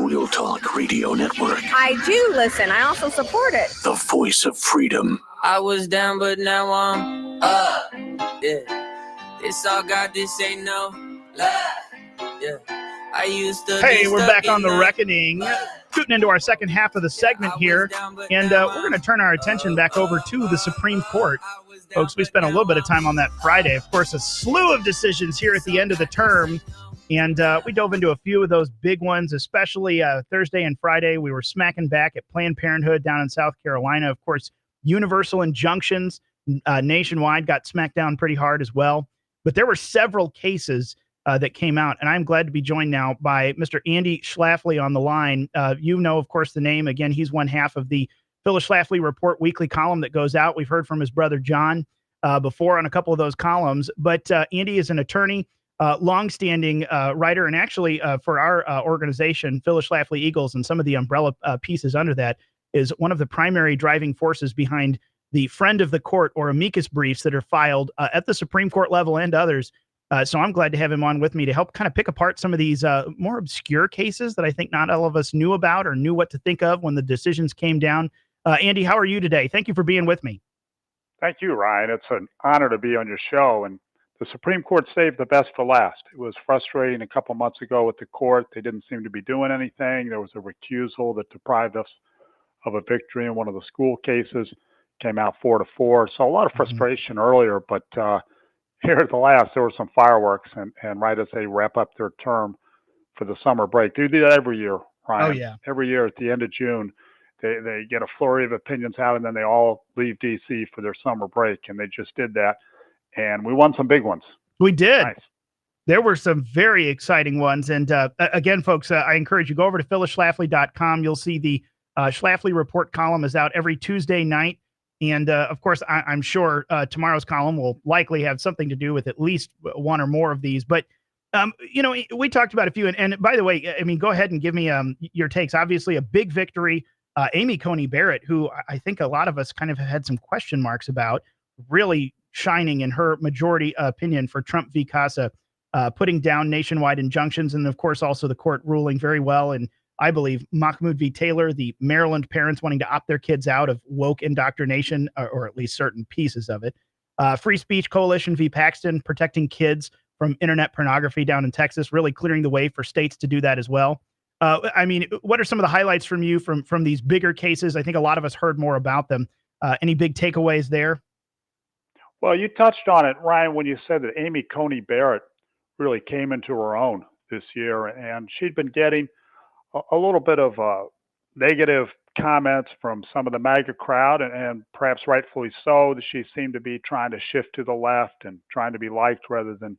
Real Talk Radio Network. I do listen. I also support it. The voice of freedom. I was down, but now I'm up. Yeah. This all God, this ain't no lie. Yeah. I used to. Hey, we're back on The Reckoning, shooting into our second half of the segment here, and we're going to turn our attention back over to the Supreme Court. Folks, we spent a little bit of time on that Friday. Of course, a slew of decisions here at the end of the term, and we dove into a few of those big ones, especially Thursday and Friday. We were smacking back at Planned Parenthood down in South Carolina. Of course, universal injunctions nationwide got smacked down pretty hard as well. But there were several cases that came out, and I'm glad to be joined now by Mr. Andy Schlafly on the line. You know, of course, the name. Again, he's one half of the Phyllis Schlafly Report weekly column that goes out. We've heard from his brother John before on a couple of those columns, but Andy is an attorney, longstanding writer, and actually for our organization, Phyllis Schlafly Eagles, and some of the umbrella pieces under that, is one of the primary driving forces behind the friend of the court or amicus briefs that are filed at the Supreme Court level and others. So I'm glad to have him on with me to help kind of pick apart some of these more obscure cases that I think not all of us knew about or knew what to think of when the decisions came down. Andy, how are you today? Thank you for being with me. Thank you, Ryan. It's an honor to be on your show. And the Supreme Court saved the best for last. It was frustrating a couple months ago with the court. They didn't seem to be doing anything. There was a recusal that deprived us of a victory in one of the school cases. Came out 4-4. So a lot of frustration earlier, but here at the last, there were some fireworks, and right as they wrap up their term for the summer break, they do that every year, Ryan. Oh, yeah. Every year at the end of June, they get a flurry of opinions out, and then they all leave D.C. for their summer break, and they just did that. And we won some big ones. We did. Nice. There were some very exciting ones. And again, folks, I encourage you, go over to phyllisschlafly.com. You'll see the Schlafly Report column is out every Tuesday night. And of course, I'm sure tomorrow's column will likely have something to do with at least one or more of these. But, you know, we talked about a few. And by the way, I mean, go ahead and give me your takes. Obviously, a big victory. Amy Coney Barrett, who I think a lot of us kind of had some question marks about, really shining in her majority opinion for Trump v. Casa, putting down nationwide injunctions. And of course, also the court ruling very well. And I believe Mahmoud v. Taylor, the Maryland parents wanting to opt their kids out of woke indoctrination, or at least certain pieces of it. Free Speech Coalition v. Paxton, protecting kids from internet pornography down in Texas, really clearing the way for states to do that as well. I mean, what are some of the highlights from you from these bigger cases? I think a lot of us heard more about them. Any big takeaways there? Well, you touched on it, Ryan, when you said that Amy Coney Barrett really came into her own this year, and she'd been getting a little bit of negative comments from some of the MAGA crowd, and perhaps rightfully so, that she seemed to be trying to shift to the left and trying to be liked rather than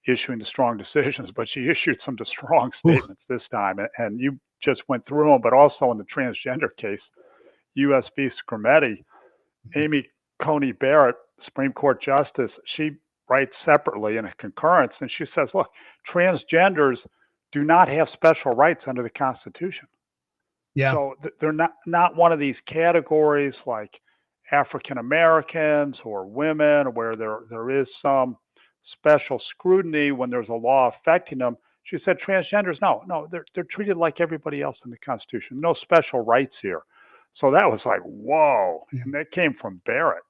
issuing the strong decisions. But she issued some strong statements this time, and you just went through them. But also in the transgender case, U.S. v. Scarametti, Amy Coney Barrett, Supreme Court Justice, she writes separately in a concurrence, and she says, look, transgenders do not have special rights under the Constitution. Yeah. So they're not one of these categories like African Americans or women where there is some special scrutiny when there's a law affecting them. She said transgenders, no, they're treated like everybody else in the Constitution. No special rights here. So that was like, whoa. And that came from Barrett.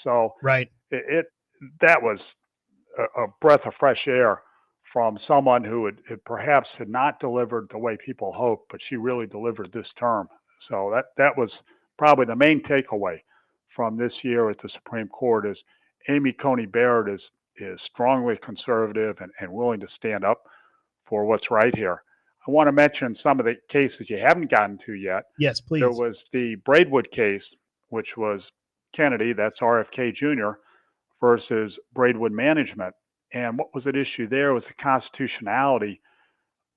So right. That was a breath of fresh air from someone who had perhaps had not delivered the way people hoped, but she really delivered this term. So that was probably the main takeaway from this year at the Supreme Court is Amy Coney Barrett is strongly conservative and willing to stand up for what's right here. I want to mention some of the cases you haven't gotten to yet. Yes, please. There was the Braidwood case, which was Kennedy, that's RFK Jr., versus Braidwood Management. And what was at issue there was the constitutionality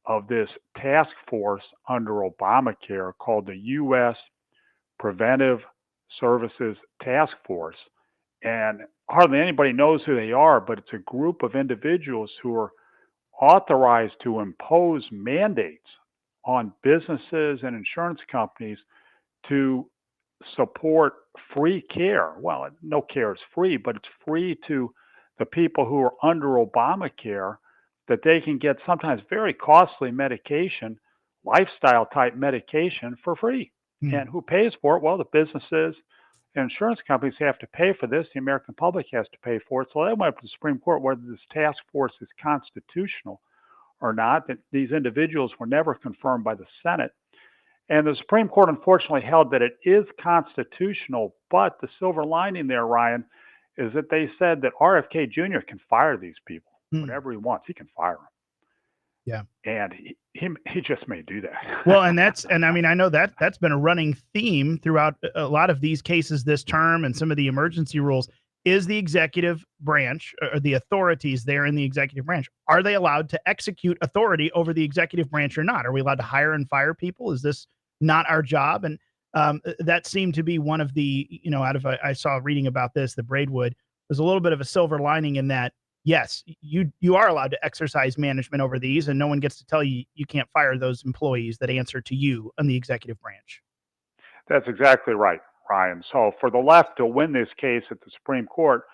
of this task force under Obamacare called the U.S. Preventive Services Task Force. And hardly anybody knows who they are, but it's a group of individuals who are authorized to impose mandates on businesses and insurance companies to support free care. Well, no care is free, but it's free to the people who are under Obamacare, that they can get sometimes very costly medication lifestyle type medication for free. And who pays for it? Well, the businesses and insurance companies have to pay for this. The American public has to pay for it. So they went up to the Supreme Court whether this task force is constitutional or not. That these individuals were never confirmed by the Senate. And the Supreme Court unfortunately held that it is constitutional, but the silver lining there, Ryan, is that they said that RFK Jr. can fire these people whenever he wants. He can fire them. Yeah. And he just may do that. Well, and I mean, I know that's been a running theme throughout a lot of these cases this term and some of the emergency rules. Is the executive branch or the authorities there in the executive branch, are they allowed to execute authority over the executive branch or not? Are we allowed to hire and fire people? Is this not our job? And that seemed to be one of the, I saw reading about this, the Braidwood, there's a little bit of a silver lining in that. Yes, you are allowed to exercise management over these, and no one gets to tell you you can't fire those employees that answer to you in the executive branch. That's exactly right, Ryan. So for the left to win this case at the Supreme Court,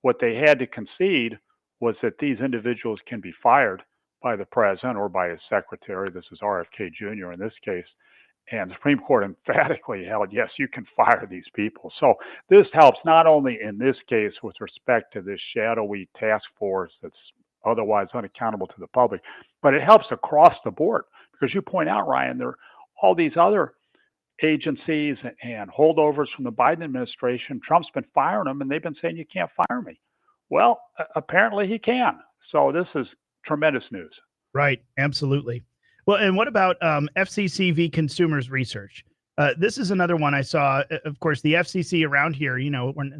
what they had to concede was that these individuals can be fired by the president or by his secretary. This is RFK Jr. in this case. And the Supreme Court emphatically held, yes, you can fire these people. So this helps not only in this case with respect to this shadowy task force that's otherwise unaccountable to the public, but it helps across the board. Because you point out, Ryan, there are all these other agencies and holdovers from the Biden administration. Trump's been firing them, and they've been saying, you can't fire me. Well, apparently he can. So this is tremendous news. Right. Absolutely. Well, and what about FCC v. Consumers Research? This is another one I saw. Of course, the FCC around here,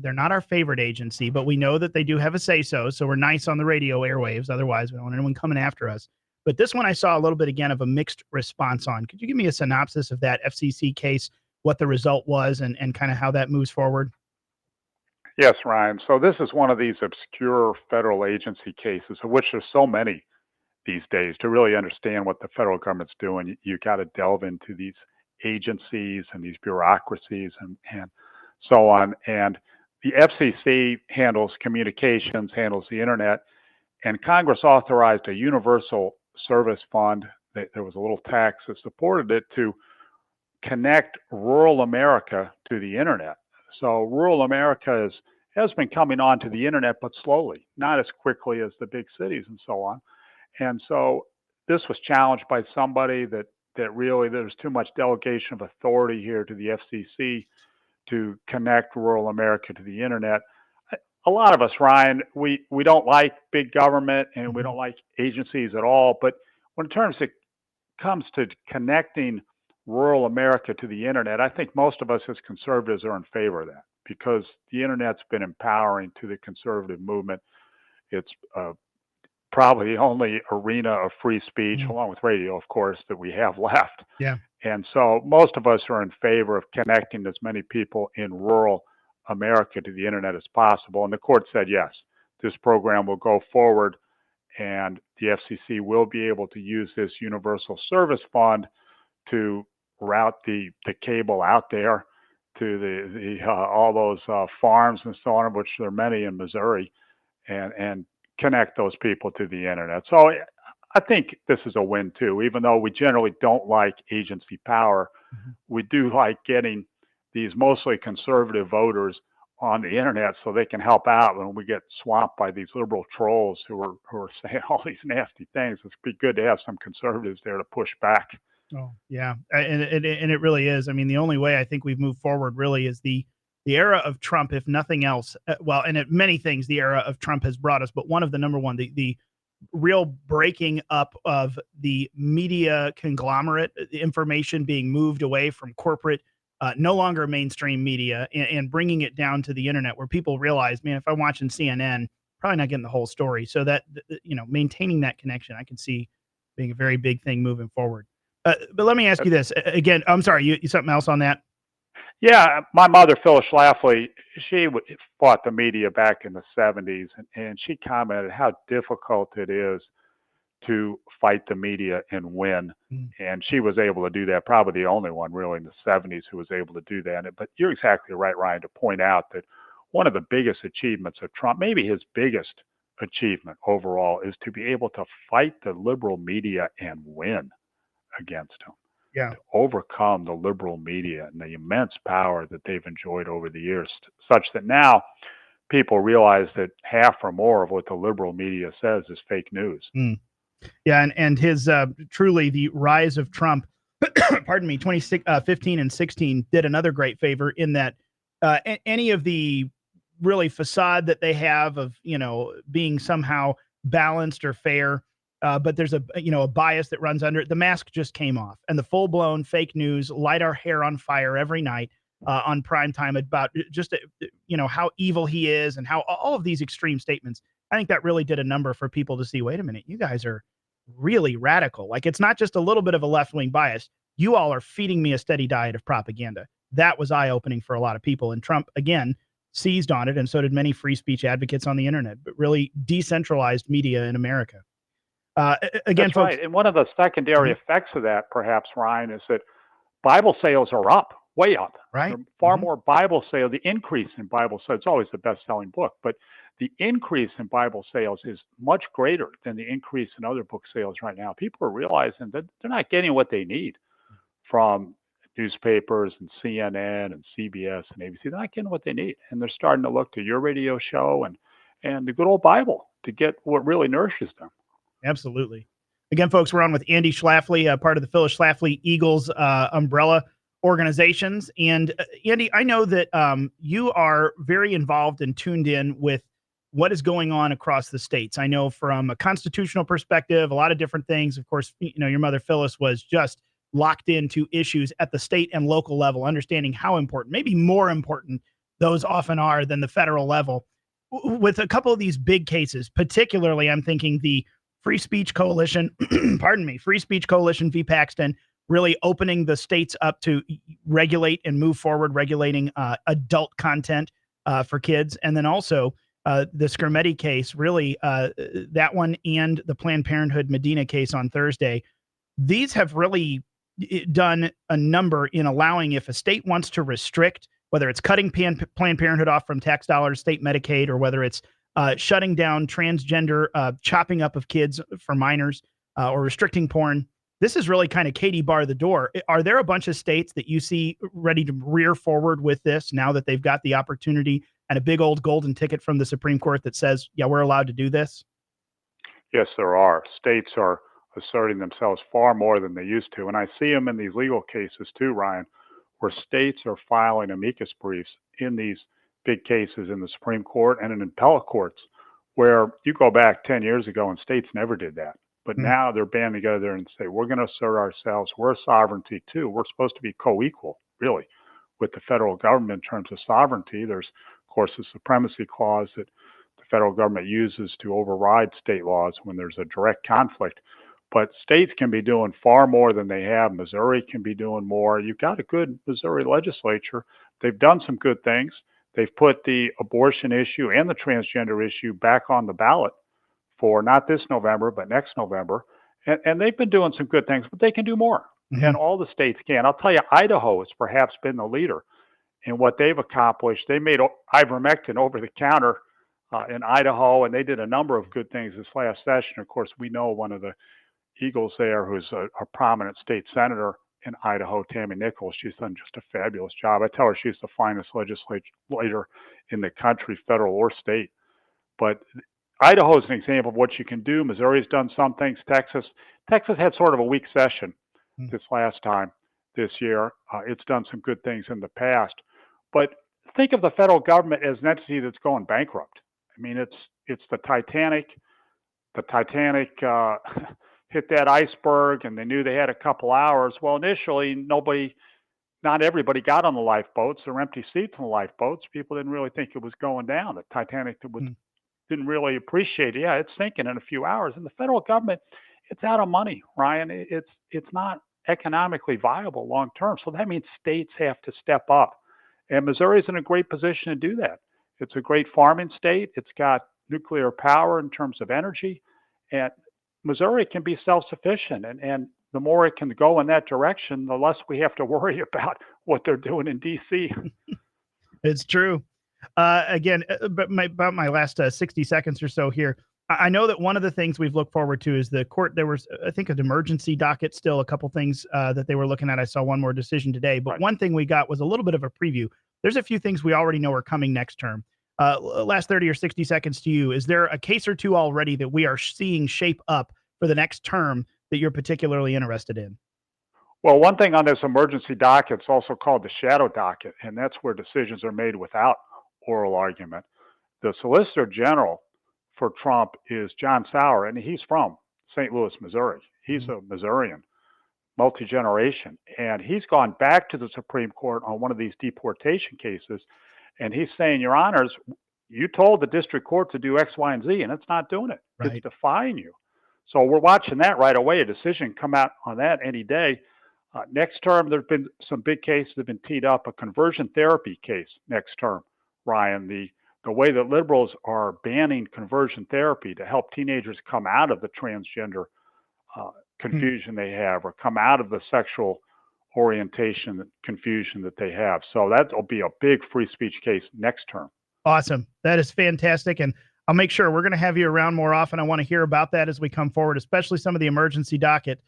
they're not our favorite agency, but we know that they do have a say-so. So we're nice on the radio airwaves. Otherwise, we don't want anyone coming after us. But this one I saw a little bit, again, of a mixed response on. Could you give me a synopsis of that FCC case, what the result was, and kind of how that moves forward? Yes, Ryan. So this is one of these obscure federal agency cases, of which there's so many these days. To really understand what the federal government's doing, you got to delve into these agencies and these bureaucracies and so on. And the FCC handles communications, handles the internet, and Congress authorized a universal service fund. There was a little tax that supported it to connect rural America to the internet. So rural America has been coming onto the internet, but slowly, not as quickly as the big cities and so on. And so this was challenged by somebody that really there's too much delegation of authority here to the FCC to connect rural America to the internet. A lot of us, Ryan, we don't like big government and we don't like agencies at all. But when it comes to connecting rural America to the internet, I think most of us as conservatives are in favor of that because the internet's been empowering to the conservative movement. It's probably the only arena of free speech, along with radio, of course, that we have left. Yeah. And so most of us are in favor of connecting as many people in rural America to the internet as possible. And the court said, yes, this program will go forward and the FCC will be able to use this universal service fund to route the cable out there to the all those farms and so on, of which there are many in Missouri, and connect those people to the internet. So I think this is a win too, even though we generally don't like agency power. We do like getting these mostly conservative voters on the internet so they can help out when we get swamped by these liberal trolls who are saying all these nasty things. It'd be good to have some conservatives there to push back. Oh, yeah. And it really is. I mean, the only way I think we've moved forward really is the era of Trump, if nothing else. Well, and many things the era of Trump has brought us, but one of the number one, the real breaking up of the media conglomerate, the information being moved away from corporate, no longer mainstream media, and bringing it down to the internet where people realize, man, if I'm watching CNN, probably not getting the whole story. So that, maintaining that connection, I can see being a very big thing moving forward. But let me ask you this again. I'm sorry, you something else on that? Yeah, my mother, Phyllis Schlafly, she fought the media back in the 70s, and she commented how difficult it is to fight the media and win. And she was able to do that, probably the only one really in the 70s who was able to do that. But you're exactly right, Ryan, to point out that one of the biggest achievements of Trump, maybe his biggest achievement overall, is to be able to fight the liberal media and win against them. to overcome the liberal media and the immense power that they've enjoyed over the years, such that now people realize that half or more of what the liberal media says is fake news. Yeah, and his truly the rise of Trump, pardon me, 2015 and 16 did another great favor in that any of the really facade that they have of, being somehow balanced or fair, but there's a bias that runs under it. The mask just came off, and the full blown fake news light our hair on fire every night on prime time about just how evil he is and how all of these extreme statements. I think that really did a number for people to see. Wait a minute, you guys are really radical. Like, it's not just a little bit of a left-wing bias. You all are feeding me a steady diet of propaganda. That was eye-opening for a lot of people. And Trump, again, seized on it, and so did many free speech advocates on the internet, but really decentralized media in America. Again, That's folks, right. And one of the secondary effects of that, perhaps, Ryan, is that Bible sales are up, way up. Right. There are far more Bible sales. The increase in Bible sales, it's always the best-selling book, but the increase in Bible sales is much greater than the increase in other book sales right now. People are realizing that they're not getting what they need from newspapers and CNN and CBS and ABC. They're not getting what they need, and they're starting to look to your radio show and the good old Bible to get what really nourishes them. Absolutely. Again, folks, we're on with Andy Schlafly, part of the Phyllis Schlafly Eagles umbrella organizations. And Andy, I know that you are very involved and tuned in with what is going on across the states. I know from a constitutional perspective, a lot of different things. Of course, your mother Phyllis was just locked into issues at the state and local level, understanding how important, maybe more important, those often are than the federal level. With a couple of these big cases, particularly, I'm thinking the Free Speech Coalition, pardon me, Free Speech Coalition v. Paxton, really opening the states up to regulate and move forward regulating adult content for kids. And then also the Scarametti case, really that one, and the Planned Parenthood Medina case on Thursday. These have really done a number in allowing, if a state wants to restrict, whether it's cutting Planned Parenthood off from tax dollars, state Medicaid, or whether it's shutting down transgender chopping up of kids for minors or restricting porn. This is really kind of Katie bar the door. Are there a bunch of states that you see ready to rear forward with this now that they've got the opportunity and a big old golden ticket from the Supreme Court that says, yeah, we're allowed to do this? Yes, there are. States are asserting themselves far more than they used to. And I see them in these legal cases too, Ryan, where states are filing amicus briefs in these big cases in the Supreme Court and in appellate courts, where you go back 10 years ago and states never did that. But now they're banding together and say, we're going to assert ourselves. We're sovereignty too. We're supposed to be co-equal, really, with the federal government in terms of sovereignty. There's, of course, the supremacy clause that the federal government uses to override state laws when there's a direct conflict. But states can be doing far more than they have. Missouri can be doing more. You've got a good Missouri legislature. They've done some good things. They've put the abortion issue and the transgender issue back on the ballot for not this November, but next November. And they've been doing some good things, but they can do more. And all the states can. I'll tell you, Idaho has perhaps been the leader in what they've accomplished. They made ivermectin over the counter in Idaho, and they did a number of good things this last session. Of course, we know one of the Eagles there who's a prominent state senator in Idaho, Tammy Nichols. She's done just a fabulous job. I tell her she's the finest legislator in the country, federal or state. But Idaho is an example of what you can do. Missouri's done some things. Texas had sort of a weak session this last time this year. It's done some good things in the past. But think of the federal government as an entity that's going bankrupt. I mean, it's the Titanic. The Titanic hit that iceberg, and they knew they had a couple hours. Well, initially, not everybody got on the lifeboats. There were empty seats on the lifeboats. People didn't really think it was going down. The Titanic didn't really appreciate it. Yeah, it's sinking in a few hours. And the federal government, it's out of money, Ryan. It's not economically viable long term. So that means states have to step up. And Missouri's in a great position to do that. It's a great farming state. It's got nuclear power in terms of energy. And Missouri can be self-sufficient. And the more it can go in that direction, the less we have to worry about what they're doing in D.C. It's true. Again, but about my last 60 seconds or so here, I know that one of the things we've looked forward to is the court. There was, I think, an emergency docket still, a couple things that they were looking at. I saw one more decision today, but one thing we got was a little bit of a preview. There's a few things we already know are coming next term. Last 30 or 60 seconds to you. Is there a case or two already that we are seeing shape up for the next term that you're particularly interested in? Well, one thing on this emergency docket is also called the shadow docket, and that's where decisions are made without oral argument. The Solicitor General for Trump is John Sauer, and he's from St. Louis, Missouri. He's a Missourian, multi-generation, and he's gone back to the Supreme Court on one of these deportation cases, and he's saying, Your Honors, you told the district court to do X, Y, and Z, and it's not doing it. Right. It's defying you. So we're watching that right away. A decision come out on that any day. Next term, there have been some big cases that have been teed up. A conversion therapy case next term, Ryan. The way that liberals are banning conversion therapy to help teenagers come out of the transgender confusion they have, or come out of the sexual orientation confusion that they have. So that will be a big free speech case next term. Awesome. That is fantastic. And I'll make sure we're going to have you around more often. I want to hear about that as we come forward, especially some of the emergency docket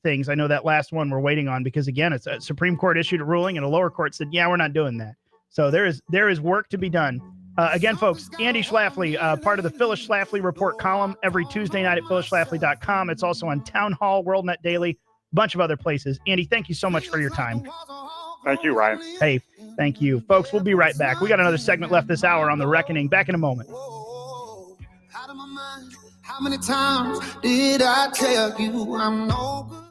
things. I know that last one we're waiting on because, again, it's a Supreme Court issued a ruling and a lower court said, yeah, we're not doing that. So there is work to be done. Again, folks, Andy Schlafly, part of the Phyllis Schlafly Report column every Tuesday night at phyllisschlafly.com. It's also on Town Hall, WorldNet Daily, a bunch of other places. Andy, thank you so much for your time. Thank you, Ryan. Hey, thank you. Folks, we'll be right back. We got another segment left this hour on The Reckoning. Back in a moment. How many times did I tell you I'm no good?